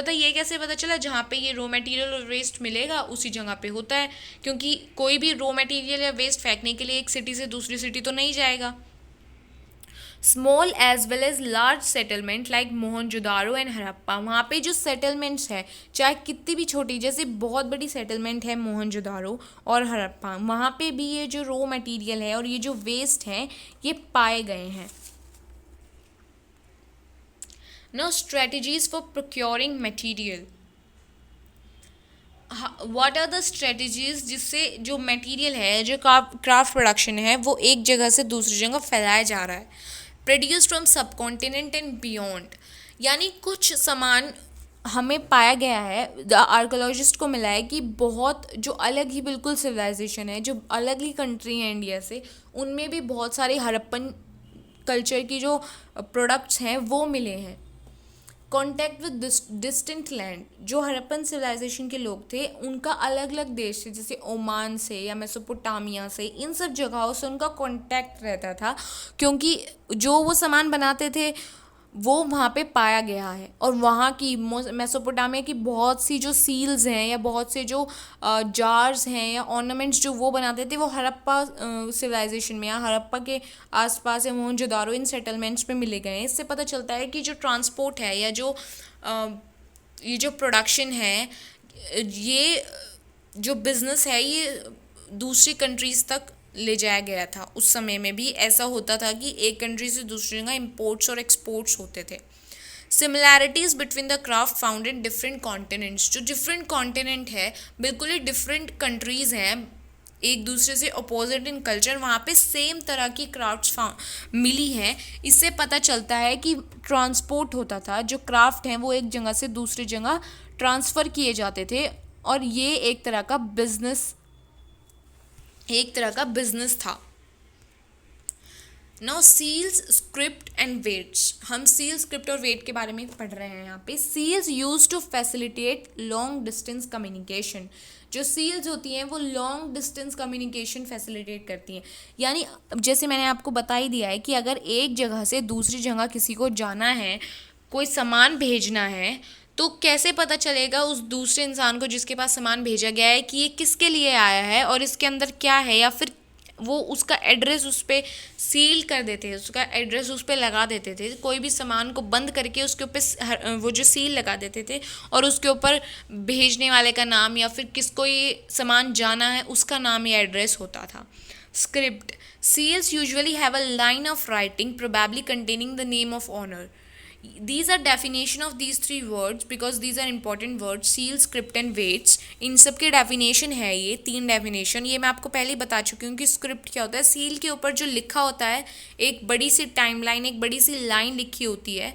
Speaker 1: था। ये कैसे पता चला? जहाँ पे ये रॉ मटेरियल और वेस्ट मिलेगा उसी जगह पे होता है, क्योंकि कोई भी रॉ मटेरियल या वेस्ट फेंकने के लिए एक सिटी से दूसरी सिटी तो नहीं जाएगा। Small as well as large settlement like Mohenjodaro and Harappa, वहाँ पे जो सेटलमेंट्स है चाहे कितनी भी छोटी, जैसे बहुत बड़ी सेटलमेंट है मोहनजोदारो और हड़प्पा, वहाँ पे भी ये जो रॉ मटेरियल है और ये जो वेस्ट हैं ये पाए गए हैं। Know strategies for procuring material, what are the strategies जिससे जो मटेरियल है, जो क्राफ्ट प्रोडक्शन है, वो एक जगह से दूसरी जगह फैलाया जा रहा है। प्रोड्यूस फ्रॉम सब कॉन्टिनेंट एंड बियॉन्ड, यानी कुछ सामान हमें पाया गया है, द आर्कोलॉजिस्ट को मिला है कि बहुत जो अलग ही बिल्कुल सिविलाइजेशन है, जो अलग ही कंट्री है इंडिया से, उनमें भी बहुत सारे हड़प्पन कल्चर की जो प्रोडक्ट्स हैं वो मिले हैं। कॉन्टैक्ट विद डिस्टेंट लैंड, जो हड़प्पन सिविलाइजेशन के लोग थे उनका अलग अलग देश से, जैसे ओमान से या मेसोपोटामिया से, इन सब जगहों से उनका कॉन्टैक्ट रहता था, क्योंकि जो वो सामान बनाते थे वो वहाँ पे पाया गया है। और वहाँ की मेसोपोटामिया की बहुत सी जो सील्स हैं या बहुत से जो जार्स हैं या ऑर्नामेंट्स जो वो बनाते थे वो हड़प्पा सिविलाइजेशन में या हड़प्पा के आसपास या मोहनजोदारो इन सेटलमेंट्स में मिले गए हैं। इससे पता चलता है कि जो ट्रांसपोर्ट है या ये जो प्रोडक्शन है, ये जो बिज़नेस है, ये दूसरी कंट्रीज़ तक ले जाया गया था। उस समय में भी ऐसा होता था कि एक कंट्री से दूसरी जगह इम्पोर्ट्स और एक्सपोर्ट्स होते थे। Similarities between the craft found in different continents, जो डिफरेंट कॉन्टिनेंट है, बिल्कुल ही डिफरेंट कंट्रीज़ हैं एक दूसरे से अपोजिट इन कल्चर, वहाँ पे सेम तरह की क्राफ्ट्स मिली हैं। इससे पता चलता है कि ट्रांसपोर्ट होता था, जो क्राफ्ट हैं वो एक जगह से दूसरी जगह ट्रांसफ़र किए जाते थे, और ये एक तरह का बिजनेस था। Now seals script and weights, हम सील स्क्रिप्ट और वेट के बारे में पढ़ रहे हैं यहाँ पे। Seals use to facilitate long distance communication, जो सील्स होती हैं वो लॉन्ग डिस्टेंस कम्युनिकेशन फैसिलिटेट करती हैं। यानी जैसे मैंने आपको बता ही दिया है कि अगर एक जगह से दूसरी जगह किसी को जाना है, कोई सामान भेजना है, तो कैसे पता चलेगा उस दूसरे इंसान को जिसके पास सामान भेजा गया है कि ये किसके लिए आया है और इसके अंदर क्या है, या फिर वो उसका एड्रेस उस पर सील कर देते थे, उसका एड्रेस उस पर लगा देते थे। कोई भी सामान को बंद करके उसके ऊपर वो जो सील लगा देते थे और उसके ऊपर भेजने वाले का नाम या फिर किसको ये सामान जाना है उसका नाम या एड्रेस होता था। Script, seals usually have a line of writing probably containing the name of owner. These are definition of these three words because these are important words, seal, script and weights. इन सब के definition है, ये 3 definition ये मैं आपको पहले ही बता चुकी हूँ कि स्क्रिप्ट क्या होता है। सील के ऊपर जो लिखा होता है, एक बड़ी सी टाइमलाइन, एक बड़ी सी लाइन लिखी होती है।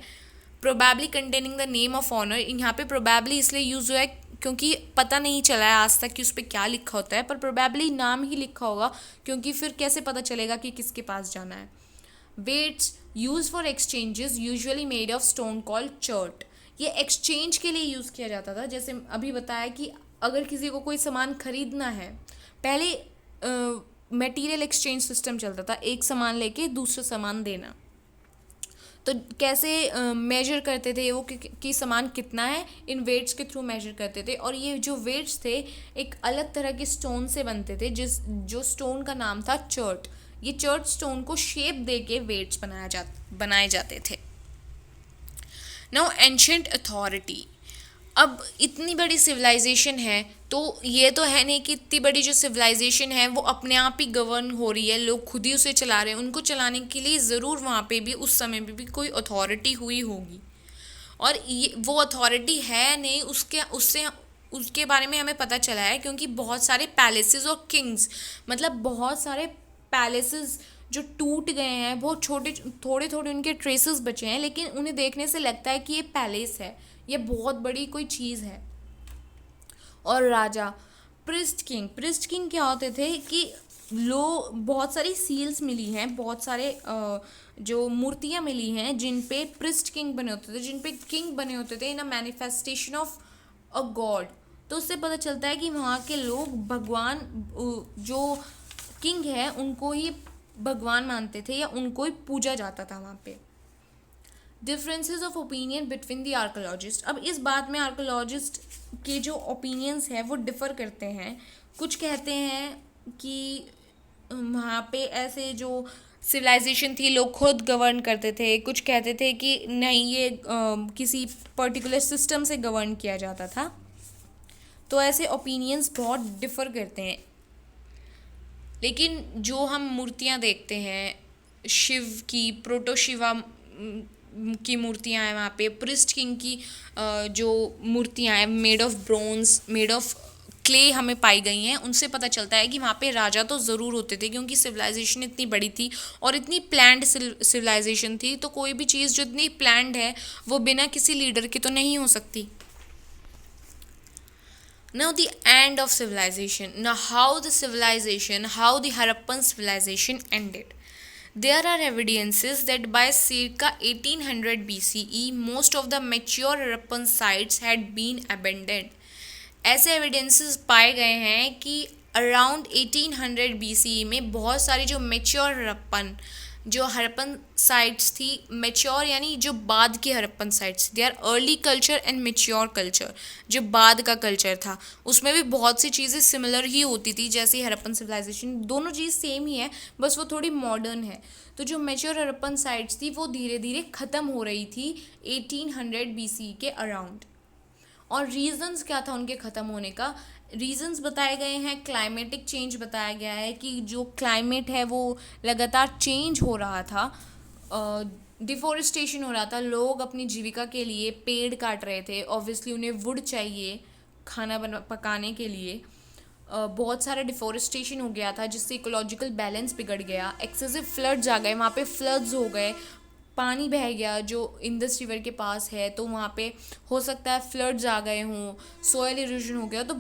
Speaker 1: Probably containing the name of owner, यहाँ पे प्रोबेबली इसलिए यूज़ हुआ है क्योंकि पता नहीं चला है आज तक कि उस पर क्या लिखा होता है, पर प्रोबेबली नाम ही लिखा होगा क्योंकि फिर कैसे पता चलेगा कि किसके पास जाना है। Weights use for exchanges usually made of stone called chert, ये एक्सचेंज के लिए यूज़ किया जाता था। जैसे अभी बताया कि अगर किसी को कोई सामान खरीदना है, पहले मटेरियल एक्सचेंज सिस्टम चलता था, एक सामान लेके दूसरा सामान देना। तो कैसे मेजर करते थे वो कि सामान कितना है, इन वेट्स के थ्रू मेजर करते थे। और ये जो वेट्स थे एक अलग तरह के स्टोन से बनते थे, जो स्टोन का नाम था चर्ट। ये चर्ट स्टोन को शेप दे के वेट्स बनाए जाते थे। नाउ एंशिएंट अथॉरिटी, अब इतनी बड़ी सिविलाइजेशन है तो ये तो है नहीं कि इतनी बड़ी जो सिविलाइजेशन है वो अपने आप ही गवर्न हो रही है, लोग खुद ही उसे चला रहे हैं। उनको चलाने के लिए ज़रूर वहाँ पे भी उस समय पे भी कोई अथॉरिटी हुई होगी, और ये वो अथॉरिटी है नहीं, उसके बारे में हमें पता चला है क्योंकि बहुत सारे पैलेसेस और किंग्स, मतलब बहुत सारे पैलेसेस जो टूट गए हैं, बहुत छोटे थोड़े थोड़े उनके ट्रेसेस बचे हैं, लेकिन उन्हें देखने से लगता है कि ये पैलेस है, ये बहुत बड़ी कोई चीज़ है। और राजा, प्रिस्ट किंग क्या होते थे कि बहुत सारी सील्स मिली हैं, बहुत सारे जो मूर्तियाँ मिली हैं जिन पे प्रिस्ट किंग बने होते थे, जिन पे किंग बने होते थे in a manifestation of a god. तो उससे पता चलता है कि वहाँ के लोग भगवान, जो किंग है उनको ही भगवान मानते थे या उनको ही पूजा जाता था वहाँ पे। Differences of opinion between the archaeologist, अब इस बात में आर्कोलॉजिस्ट के जो ओपिनियंस हैं वो डिफ़र करते हैं। कुछ कहते हैं कि वहाँ पे ऐसे जो सिविलाइजेशन थी लोग खुद गवर्न करते थे, कुछ कहते थे कि नहीं ये किसी पर्टिकुलर सिस्टम से गवर्न किया जाता था। तो ऐसे ओपिनियंस बहुत डिफ़र करते हैं। लेकिन जो हम मूर्तियाँ देखते हैं, शिव की, प्रोटो शिवा की मूर्तियाँ हैं वहाँ पे, प्रिस्ट किंग की जो मूर्तियाँ हैं made of bronze, made of clay हमें पाई गई हैं, उनसे पता चलता है कि वहाँ पे राजा तो ज़रूर होते थे क्योंकि सिविलाइजेशन इतनी बड़ी थी और इतनी प्लान्ड सिविलाइजेशन थी। तो कोई भी चीज़ जो इतनी प्लान्ड है वो बिना किसी लीडर के तो नहीं हो सकती। Now the end of civilization. Now how the Harappan civilization ended. There are evidences that by circa 1800 BCE, most of the mature Harappan sites had been abandoned. ऐसे एविडेंसेस पाए गए हैं कि अराउंड 1800 BCE में बहुत सारी जो मेच्योर हड़प्पन साइट्स थी, मेच्योर यानी जो बाद की Harappan sites, they are early culture and mature culture, जो बाद का कल्चर था उसमें भी बहुत सी चीज़ें सिमिलर ही होती थी जैसे हड़प्पन सिविलाइजेशन, दोनों चीज़ सेम ही है, बस वो थोड़ी मॉडर्न है। तो जो मेच्योर हड़प्पन साइट्स थी वो धीरे धीरे ख़त्म हो रही थी 1800 BCE के अराउंड। और रीज़न्स क्या था उनके ख़त्म होने का, रीज़न्स बताए गए हैं, क्लाइमेटिक चेंज बताया गया है कि जो क्लाइमेट है वो लगातार चेंज हो रहा था, डिफोरेस्टेशन हो रहा था, लोग अपनी जीविका के लिए पेड़ काट रहे थे, ऑब्वियसली उन्हें वुड चाहिए खाना पकाने के लिए, बहुत सारा डिफोरेस्टेशन हो गया था जिससे इकोलॉजिकल बैलेंस बिगड़ गया, एक्सेसिव फ्लड्स आ गए, वहाँ पे फ्लड्स हो गए, पानी बह गया जो इंडस रिवर के पास है, तो वहाँ पे हो सकता है फ्लड्स आ गए हों, सॉयल इरोजन हो गया, तो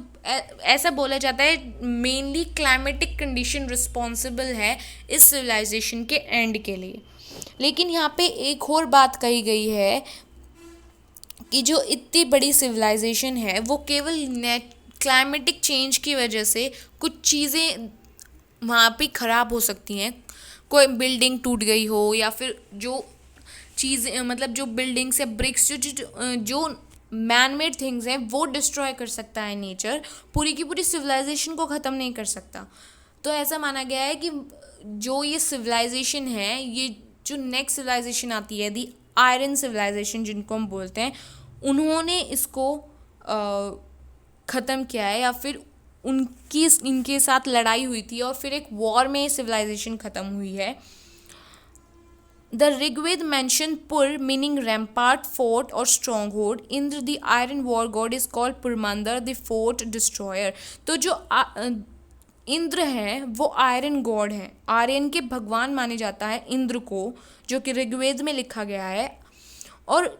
Speaker 1: ऐसा बोला जाता है मेनली क्लाइमेटिक कंडीशन रिस्पॉन्सिबल है इस सिविलाइजेशन के एंड के लिए। लेकिन यहाँ पे एक और बात कही गई है कि जो इतनी बड़ी सिविलाइजेशन है वो केवल क्लाइमेटिक चेंज की वजह से कुछ चीज़ें वहाँ पे ख़राब हो सकती हैं, कोई बिल्डिंग टूट गई हो या फिर जो चीज़ें मतलब जो बिल्डिंग्स या ब्रिक्स जो मैन मेड थिंग्स हैं वो डिस्ट्रॉय कर सकता है नेचर, पूरी की पूरी सिविलाइजेशन को ख़त्म नहीं कर सकता। तो ऐसा माना गया है कि जो ये सिविलाइजेशन है, ये जो नेक्स्ट सिविलाइजेशन आती है दी आयरन सिविलाइजेशन जिनको हम बोलते हैं, उन्होंने इसको ख़त्म किया है, या फिर इनके साथ लड़ाई हुई थी और फिर एक वॉर में सिविलाइजेशन ख़त्म हुई है। The Rigved mentioned Pur meaning rampart, fort or stronghold. Indra the iron war god is called Purmandar the fort destroyer. तो जो इंद्र हैं वो आयरन गॉड हैं, आर्यन के भगवान माने जाता है इंद्र को, जो कि ऋग्वेद में लिखा गया है। और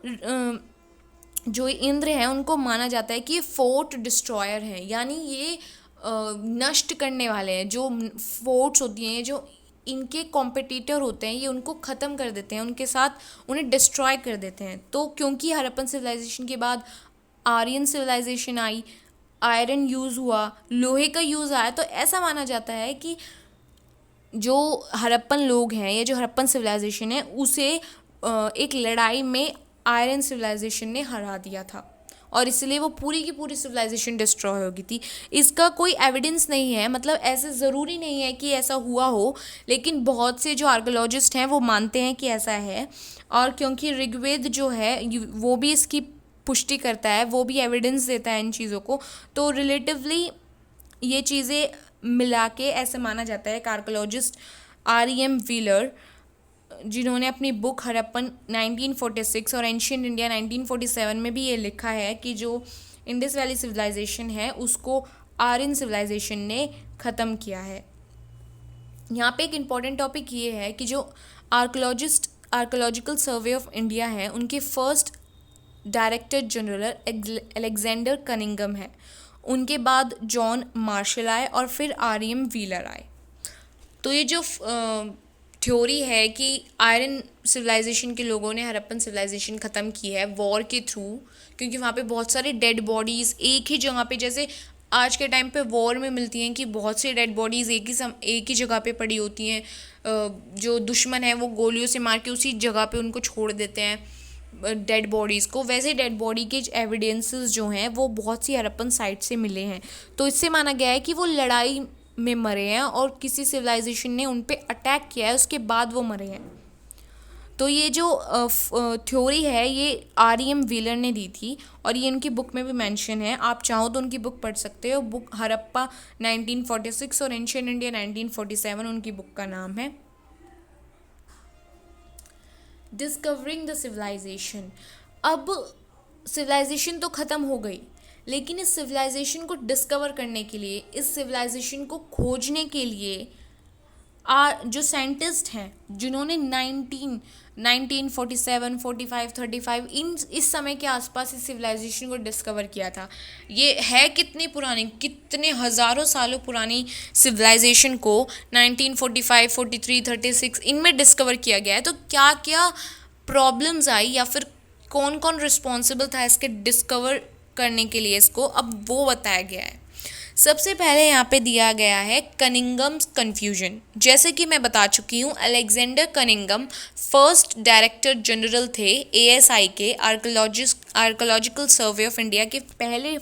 Speaker 1: जो इंद्र हैं उनको माना जाता है कि ये फोर्ट डिस्ट्रॉयर हैं, यानी ये नष्ट करने वाले हैं। जो फोर्ट्स होती हैं, जो इनके कॉम्पिटिटर होते हैं, ये उनको ख़त्म कर देते हैं, उनके साथ उन्हें डिस्ट्रॉय कर देते हैं। तो क्योंकि हड़प्पन सिविलाइजेशन के बाद आर्यन सिविलाइजेशन आई, आयरन यूज़ हुआ, लोहे का यूज़ आया, तो ऐसा माना जाता है कि जो हड़प्पन लोग हैं या जो हड़प्पन सिविलाइजेशन है उसे एक लड़ाई में आयरन सिविलाइजेशन ने हरा दिया था, और इसलिए वो पूरी की पूरी सिविलाइजेशन डिस्ट्रॉय हो गई थी। इसका कोई एविडेंस नहीं है, मतलब ऐसे ज़रूरी नहीं है कि ऐसा हुआ हो, लेकिन बहुत से जो आर्कियोलॉजिस्ट हैं वो मानते हैं कि ऐसा है। और क्योंकि ऋग्वेद जो है वो भी इसकी पुष्टि करता है, वो भी एविडेंस देता है इन चीज़ों को, तो रिलेटिवली ये चीज़ें मिला के ऐसे माना जाता है। एक आर्कियोलॉजिस्ट R.E.M. व्हीलर, जिन्होंने अपनी बुक हड़प्पन 1946 और एंशिएंट इंडिया 1947 में भी ये लिखा है कि जो इंडस वैली सिविलाइजेशन है उसको आर्यन सिविलाइजेशन ने ख़त्म किया है। यहाँ पे एक इम्पॉर्टेंट टॉपिक ये है कि जो आर्कियोलॉजिकल सर्वे ऑफ इंडिया है, उनके first director general Alexander Cunningham है, उनके बाद जॉन मार्शल आए और फिर R.E.M. व्हीलर आए। तो ये जो थ्योरी है कि आयरन सिविलाइजेशन के लोगों ने हड़प्पन सिविलाइजेशन ख़त्म की है वॉर के थ्रू, क्योंकि वहाँ पे बहुत सारे डेड बॉडीज़ एक ही जगह पे, जैसे आज के टाइम पे वॉर में मिलती हैं कि बहुत सी डेड बॉडीज़ एक ही जगह पे पड़ी होती हैं, जो दुश्मन है वो गोलियों से मार के उसी जगह पे उनको छोड़ देते हैं डेड बॉडीज़ को। वैसे डेड बॉडी के एविडेंसेस जो हैं वो बहुत सी हड़प्पन साइट से मिले हैं, तो इससे माना गया है कि वो लड़ाई में मरे हैं और किसी सिविलाइजेशन ने उन पे अटैक किया है, उसके बाद वो मरे हैं। तो ये जो थ्योरी है ये R.E.M. व्हीलर ने दी थी, और ये उनकी बुक में भी मेंशन है। आप चाहो तो उनकी बुक पढ़ सकते हो। बुक हड़प्पा 1946 और एंशिएंट इंडिया 1947 उनकी बुक का नाम है। Discovering the civilisation. अब सिविलाइजेशन तो ख़त्म हो गई, लेकिन इस सिविलाइजेशन को डिस्कवर करने के लिए, इस सिविलाइजेशन को खोजने के लिए जो साइंटिस्ट हैं जिन्होंने 1947, 45, 35 इस समय के आसपास इस सिविलाइजेशन को डिस्कवर किया था। ये है कितनी पुरानी, कितने हज़ारों सालों पुरानी सिविलाइजेशन को 1945, 43, 36 इनमें डिस्कवर किया गया है। तो क्या क्या प्रॉब्लम्स आई या फिर कौन कौन रिस्पॉन्सिबल था इसके डिस्कवर करने के लिए, इसको अब वो बताया गया है। सबसे पहले यहाँ पे दिया गया है कनिंगम्स कन्फ्यूजन। जैसे कि मैं बता चुकी हूँ, Alexander Cunningham first director general थे ASI के, आर्कियोलॉजिकल सर्वे ऑफ इंडिया के पहले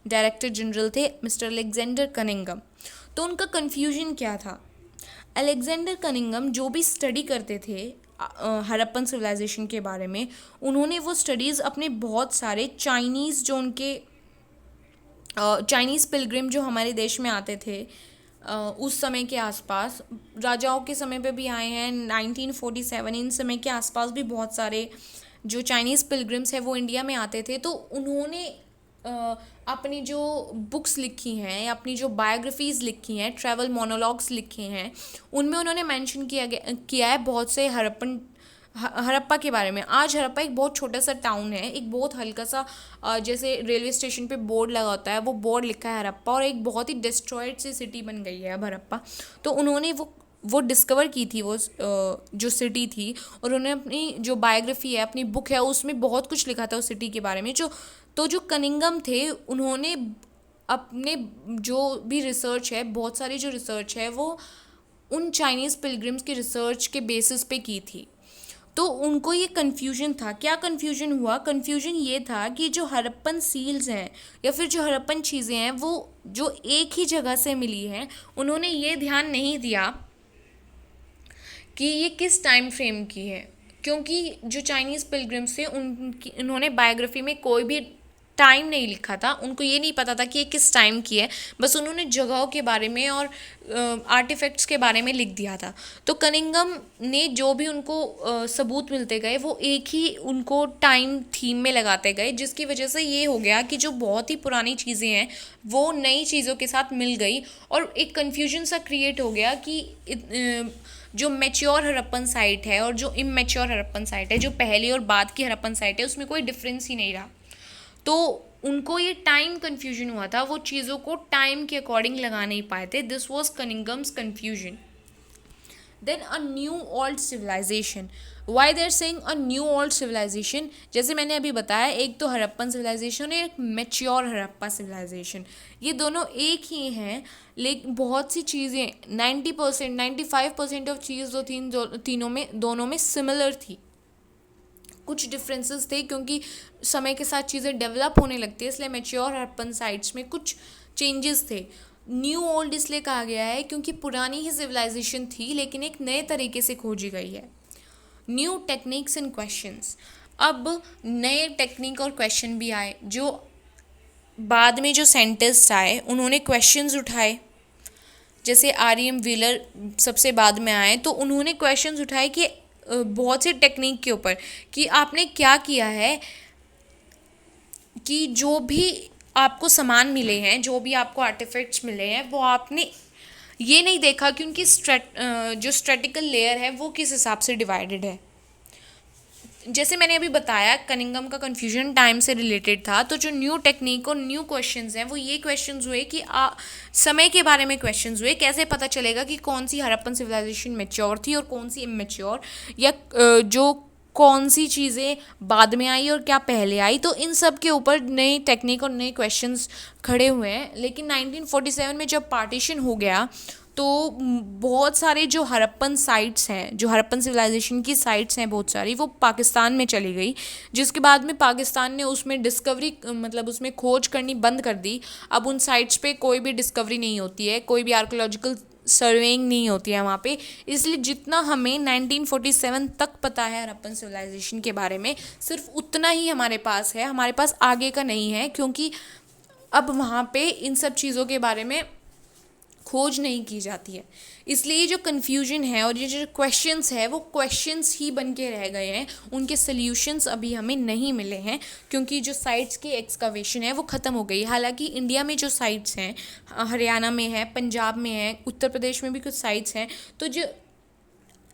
Speaker 1: डायरेक्टर जनरल थे मिस्टर अलेक्जेंडर कनिंगम। तो उनका कन्फ्यूजन क्या था? अलेक्जेंडर कनिंगम जो भी स्टडी करते थे हड़प्पन सिविलाइजेशन के बारे में, उन्होंने वो स्टडीज़ अपने बहुत सारे चाइनीज़ जो उनके चाइनीज़ पिलग्रिम जो हमारे देश में आते थे उस समय के आसपास, राजाओं के समय पे भी आए हैं 1947, इन समय के आसपास भी बहुत सारे जो चाइनीज़ पिलग्रिम्स हैं वो इंडिया में आते थे। तो उन्होंने अपनी जो बुक्स लिखी हैं या अपनी जो बायोग्राफीज़ लिखी हैं, ट्रैवल मोनोलॉग्स लिखे हैं, उनमें उन्होंने मेंशन किया है बहुत से हड़प्पन हड़प्पा के बारे में। आज हड़प्पा एक बहुत छोटा सा टाउन है, एक बहुत हल्का सा जैसे रेलवे स्टेशन पे बोर्ड लगा होता है, वो बोर्ड लिखा है हड़प्पा, और एक बहुत ही डिस्ट्रॉयड सी सिटी बन गई है अब हड़प्पा। तो उन्होंने वो डिस्कवर की थी, वो जो सिटी थी, और उन्होंने अपनी जो बायोग्राफी है, अपनी बुक है, उसमें बहुत कुछ लिखा था उस सिटी के बारे में। जो कनिंगम थे, उन्होंने अपने जो भी रिसर्च है, बहुत सारी जो रिसर्च है, वो उन चाइनीज़ पिलग्रिम्स की रिसर्च के बेसिस पे की थी। तो उनको ये कन्फ्यूजन था। क्या कन्फ्यूजन हुआ? कन्फ्यूजन ये था कि जो हड़प्पन सील्स हैं या फिर जो हड़प्पन चीज़ें हैं, वो जो एक ही जगह से मिली हैं, उन्होंने ये ध्यान नहीं दिया कि ये किस टाइम फ्रेम की है। क्योंकि जो चाइनीज़ पिलग्रिम्स थे, उन्होंने बायोग्राफी में कोई भी टाइम नहीं लिखा था, उनको ये नहीं पता था कि ये किस टाइम की है, बस उन्होंने जगहों के बारे में और आर्टिफैक्ट्स के बारे में लिख दिया था। तो कनिंगम ने जो भी उनको सबूत मिलते गए, वो एक ही उनको टाइम थीम में लगाते गए, जिसकी वजह से ये हो गया कि जो बहुत ही पुरानी चीज़ें हैं, वो नई चीज़ों के साथ मिल गई, और एक कन्फ्यूजन सा क्रिएट हो गया कि जो मैच्योर हड़प्पन साइट है और जो इमैच्योर हड़प्पन साइट है, जो पहले और बाद की हड़प्पन साइट है, उसमें कोई डिफरेंस ही नहीं रहा। तो उनको ये टाइम कन्फ्यूजन हुआ था, वो चीज़ों को टाइम के अकॉर्डिंग लगा नहीं पाए थे। This was Cunningham's confusion. Then a new old civilization. Why they are saying a new old civilization? जैसे मैंने अभी बताया, एक तो हड़प्पन सिविलाइजेशन और एक मैच्योर हड़प्पा सिविलाइजेशन, ये दोनों एक ही हैं, लेकिन बहुत सी चीज़ें 90% 95% ऑफ चीज़ जो थी तीनों में, दोनों में सिमिलर थी। कुछ डिफरेंसेस थे, क्योंकि समय के साथ चीज़ें डेवलप होने लगती है, इसलिए मैच्योर हड़प्पन साइट्स में कुछ चेंजेस थे। न्यू ओल्ड इसलिए कहा गया है क्योंकि पुरानी ही सिविलाइजेशन थी, लेकिन एक नए तरीके से खोजी गई है। New techniques and questions. अब नए टेक्निक और क्वेश्चन भी आए, जो बाद में जो साइंटिस्ट आए, उन्होंने क्वेश्चंस उठाए। जैसे आर.एम. व्हीलर सबसे बाद में आए, तो उन्होंने क्वेश्चंस उठाए कि बहुत से टेक्निक के ऊपर, कि आपने क्या किया है कि जो भी आपको सामान मिले हैं, जो भी आपको आर्टिफैक्ट्स मिले हैं, वो आपने ये नहीं देखा कि उनकी जो स्ट्रेटिकल लेयर है, वो किस हिसाब से डिवाइडेड है। जैसे मैंने अभी बताया, कनिंगम का कन्फ्यूजन टाइम से रिलेटेड था। तो जो न्यू टेक्निक और न्यू क्वेश्चंस हैं, वो ये क्वेश्चंस हुए कि समय के बारे में क्वेश्चंस हुए, कैसे पता चलेगा कि कौन सी हड़प्पन सिविलाइजेशन मैच्योर थी और कौन सी इमैच्योर, या जो कौन सी चीज़ें बाद में आई और क्या पहले आई। तो इन सब के ऊपर नई टेक्निक और नए क्वेश्चंस खड़े हुए हैं। लेकिन 1947 में जब पार्टीशन हो गया, तो बहुत सारे जो हड़प्पन साइट्स हैं, जो हड़प्पन सिविलाइजेशन की साइट्स हैं बहुत सारी, वो पाकिस्तान में चली गई, जिसके बाद में पाकिस्तान ने उसमें डिस्कवरी, मतलब उसमें खोज करनी बंद कर दी। अब उन साइट्स पे कोई भी डिस्कवरी नहीं होती है, कोई भी आर्कोलॉजिकल सर्वेइंग नहीं होती है वहाँ पे। इसलिए जितना हमें 1947 तक पता है हड़प्पन सिविलाइजेशन के बारे में, सिर्फ उतना ही हमारे पास है, हमारे पास आगे का नहीं है, क्योंकि अब वहाँ पे इन सब चीज़ों के बारे में खोज नहीं की जाती है। इसलिए जो कन्फ्यूजन है और ये जो क्वेश्चंस है, वो क्वेश्चंस ही बन के रह गए हैं, उनके सल्यूशंस अभी हमें नहीं मिले हैं, क्योंकि जो साइट्स की एक्सकवेशन है वो ख़त्म हो गई। हालांकि इंडिया में जो साइट्स हैं, हरियाणा में है, पंजाब में है, उत्तर प्रदेश में भी कुछ साइट्स हैं, तो जो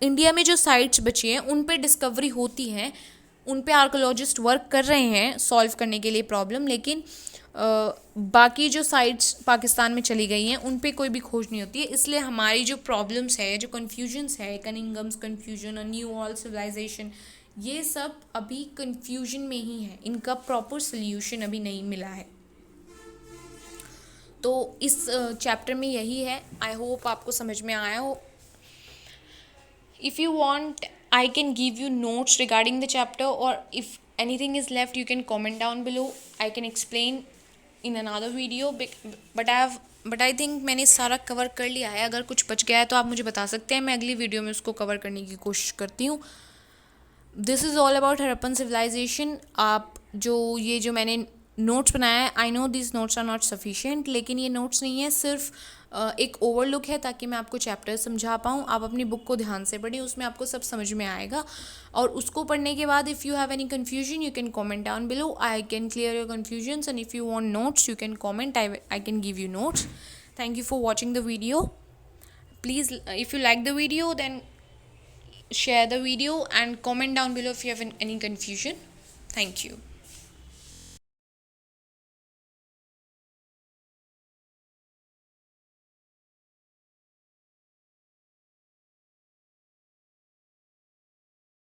Speaker 1: इंडिया में जो साइट्स बची हैं, उन पे डिस्कवरी होती हैं, उन पे आर्कोलॉजिस्ट वर्क कर रहे हैं सॉल्व करने के लिए प्रॉब्लम। लेकिन बाकी जो साइट्स पाकिस्तान में चली गई हैं, उन पे कोई भी खोज नहीं होती है। इसलिए हमारी जो प्रॉब्लम्स है, जो कन्फ्यूजन्स है, कनिंगम्स कन्फ्यूजन और न्यू ऑल सिविलाइजेशन, ये सब अभी कन्फ्यूजन में ही है, इनका प्रॉपर सल्यूशन अभी नहीं मिला है। तो इस चैप्टर में यही है। आई होप आपको समझ में आया हो। If you want, I can give you notes regarding the chapter, or if anything is left, you can comment down below. I can explain in another video, but I think मैंने सारा cover कर लिया है। अगर कुछ बच गया है तो आप मुझे बता सकते हैं, मैं अगली वीडियो में उसको कवर करने की कोशिश करती हूँ। This is all about Harappan civilisation. आप जो मैंने नोट्स बनाया है, I know this notes are not sufficient, लेकिन ये नोट्स नहीं है, सिर्फ एक ओवरलुक है, ताकि मैं आपको चैप्टर समझा पाऊँ। आप अपनी बुक को ध्यान से पढ़ें, उसमें आपको सब समझ में आएगा। और उसको पढ़ने के बाद if you have any confusion, you can comment down below, I can clear your confusions, and if you want notes, you can comment, I can give you notes. Thank you for watching the video. Please, if you like the video, then share the video and comment down below if you have any confusion. Thank you.